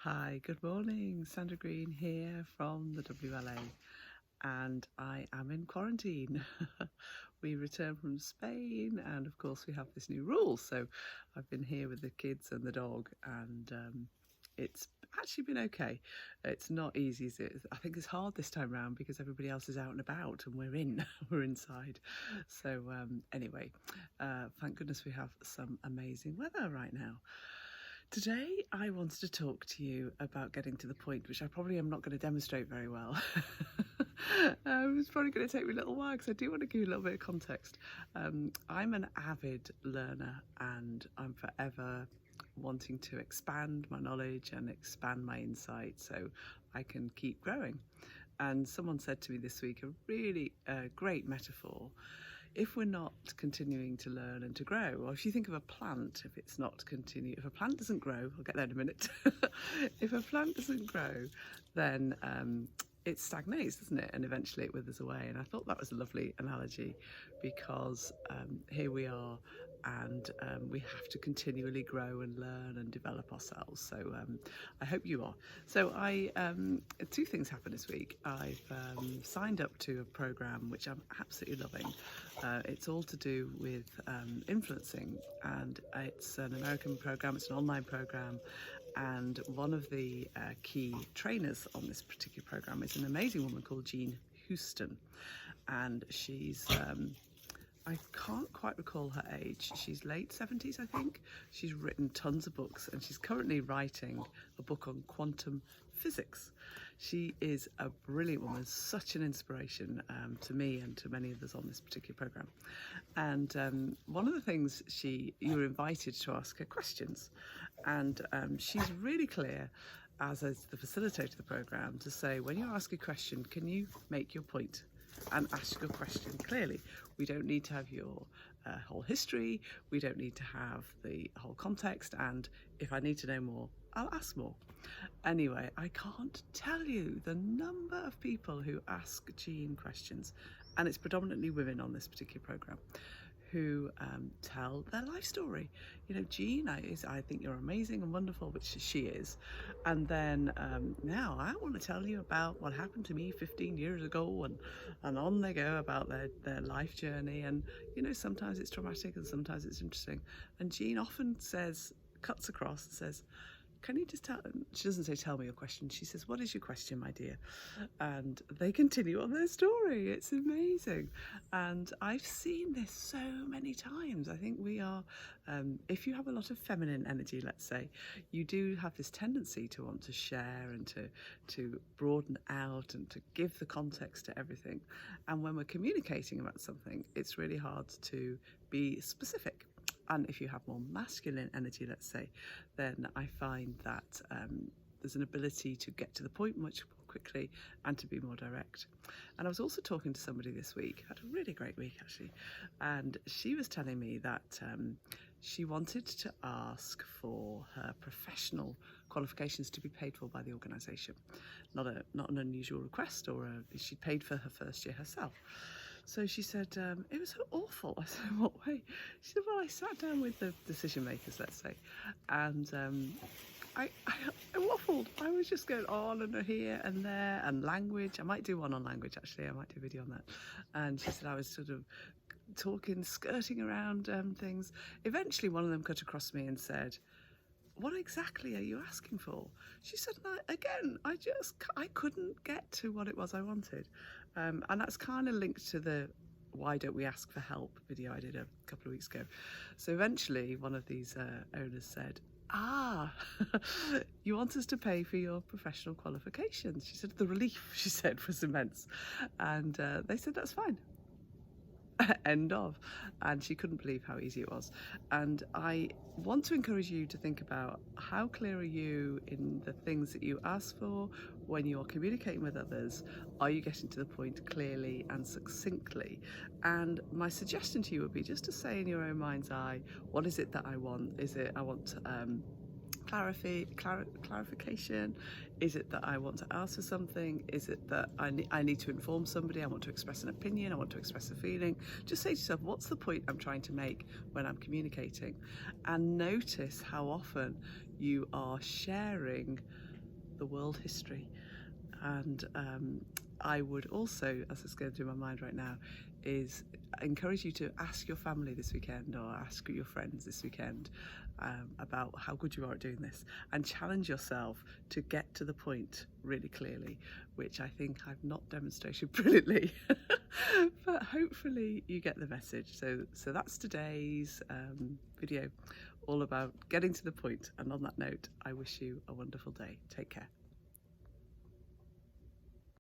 Hi, good morning. Sandra Green here from the WLA, and I am in quarantine. We returned from Spain, and of course, we have this new rule. So I've been here with the kids and the dog, and it's actually been okay. It's not easy, is it? I think it's hard this time round because everybody else is out and about, and we're inside. So anyway, thank goodness we have some amazing weather right now. Today, I wanted to talk to you about getting to the point, which I probably am not going to demonstrate very well. It's probably going to take me a little while because I do want to give you a little bit of context. I'm an avid learner and I'm forever wanting to expand my knowledge and expand my insight so I can keep growing. And someone said to me this week a really great metaphor. If we're not continuing to learn and to grow, or if you think of a plant, if a plant doesn't grow, I'll get there in a minute. If a plant doesn't grow, then it stagnates, doesn't it? And eventually it withers away. And I thought that was a lovely analogy because here we are and we have to continually grow and learn and develop ourselves. So I hope you are. So two things happened this week. I've signed up to a program which I'm absolutely loving. It's all to do with influencing, and it's an American program. It's an online program, and one of the key trainers on this particular program is an amazing woman called Jean Houston, and she's I can't quite recall her age. She's late 70s, I think. She's written tons of books and she's currently writing a book on quantum physics. She is a brilliant woman, such an inspiration to me and to many others on this particular program. And one of the things you were invited to ask her questions, and she's really clear as the facilitator of the program to say, when you ask a question, can you make your point and ask your question clearly? We don't need to have your whole history, we don't need to have the whole context, and if I need to know more, I'll ask more. Anyway, I can't tell you the number of people who ask Jean questions, and it's predominantly women on this particular program, who tell their life story. You know, Jean, I think you're amazing and wonderful, which she is. And then now I want to tell you about what happened to me 15 years ago, and on they go about their life journey. And, you know, sometimes it's traumatic and sometimes it's interesting. And Jean often cuts across and says, can you just tell, she doesn't say tell me your question, she says, what is your question, my dear? And they continue on their story. It's amazing. And I've seen this so many times. I think we are, if you have a lot of feminine energy, let's say, you do have this tendency to want to share and to broaden out and to give the context to everything. And when we're communicating about something, it's really hard to be specific. And if you have more masculine energy, let's say, then I find that there's an ability to get to the point much more quickly and to be more direct. And I was also talking to somebody this week, had a really great week actually, and she was telling me that she wanted to ask for her professional qualifications to be paid for by the organisation. Not an unusual request, she paid for her first year herself. So she said, it was so awful. I said, in what way? She said, well, I sat down with the decision makers, let's say, and I waffled. I was just going on and here and there, and language. I might do one on language, actually. I might do a video on that. And she said I was sort of skirting around things. Eventually, one of them cut across me and said, what exactly are you asking for? She said, again, I couldn't get to what it was I wanted. And that's kind of linked to the why don't we ask for help video I did a couple of weeks ago. So eventually one of these owners said, you want us to pay for your professional qualifications. She said, the relief, she said, was immense. And they said, that's fine. End of. And she couldn't believe how easy it was. And I want to encourage you to think about how clear are you in the things that you ask for when you're communicating with others. Are you getting to the point clearly and succinctly? And my suggestion to you would be just to say in your own mind's eye, what is it that I want? Is it I want clarification? Is it that I want to ask for something? Is it that I need to inform somebody? I want to express an opinion. I want to express a feeling. Just say to yourself, what's the point I'm trying to make when I'm communicating? And notice how often you are sharing the world history. And I would also, as it's going through my mind right now, is encourage you to ask your family this weekend or ask your friends this weekend about how good you are at doing this, and challenge yourself to get to the point really clearly, which I think I've not demonstrated brilliantly, but hopefully you get the message. So that's today's video, all about getting to the point. And on that note, I wish you a wonderful day. Take care.